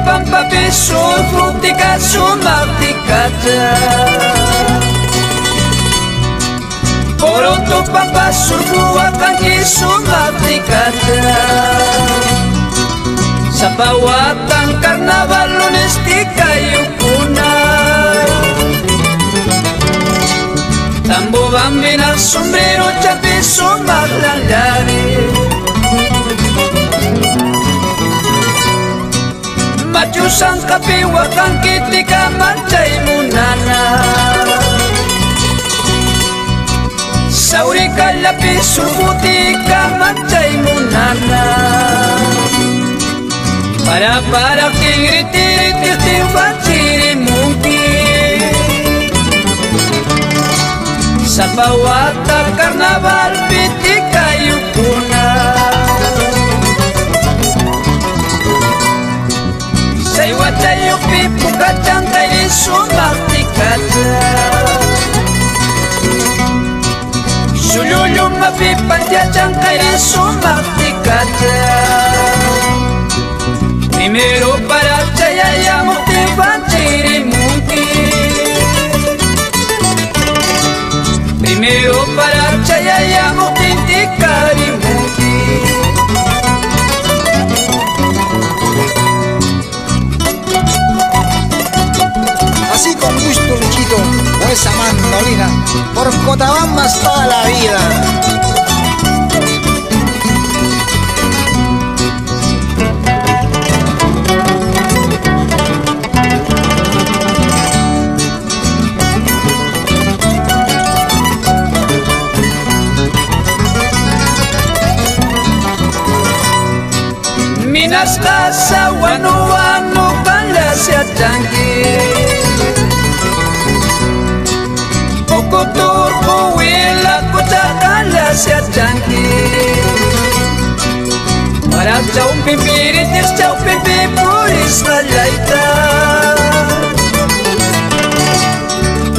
Pampa pesul frutica sumarticata Poroto pampa surfua kanki sumarticata Sa bawatang karnaval lunes di kayu puna Tambo bambina sombrero chapi sumarlalari Majusan kapiwa kang kitika mancay munana Sauri kalapi surfuti ka mancay munana Para tigri-tigri baciri mungkin Sa bawata karnaval piti kayu puna Sayo pipu kacang kaya sumarticata Sululu mapipan jajang kaya sumarticata Primero para caya yang motivan ciri mungkin Primero para caya yang motivan kari mungkin Así con gusto, Luchito, o esa mandolina, por Cotabambas toda la vida. Minas casa wanu panlasya tangki Kutur kuwila kucakala siya tangki Para chau pimpiritis chau pipipuris kalaita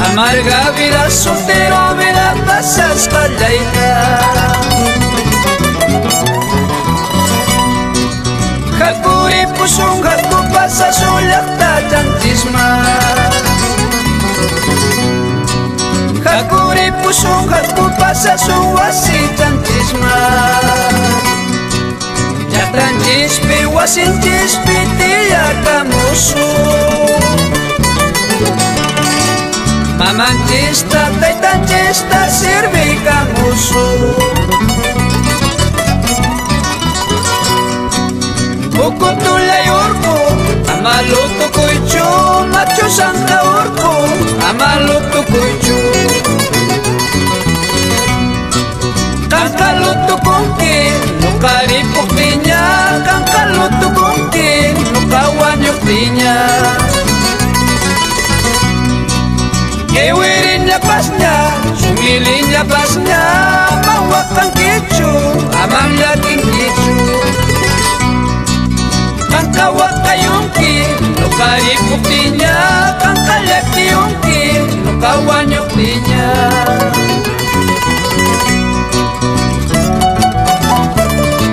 Amarga vida soltero vida pasas kalaita Hakuri pusung haku pasas ulakta tantisma Hakuri pusung hatku pasa suwasi tantisma Jatan cispi wasin cispi tia kamusu Maman cista taitan cista sirvi kamusu Buku tulay urku amaluto kuichu macho sangka urku amaluto kuichu Kangkaluto kongkin nukari puktinya Kangkaluto kongkin nukawanyok tinya Kewirin lapasnya sumilin lapasnya Mawakang kicu amang laging kicu Kangkawakayongkin nukari puktinya Kangkalakiyongkin nukawanyok tinya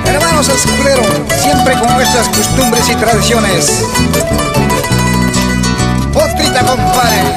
Hermanos escuderos, siempre con nuestras costumbres y tradiciones. Potrita, compadre.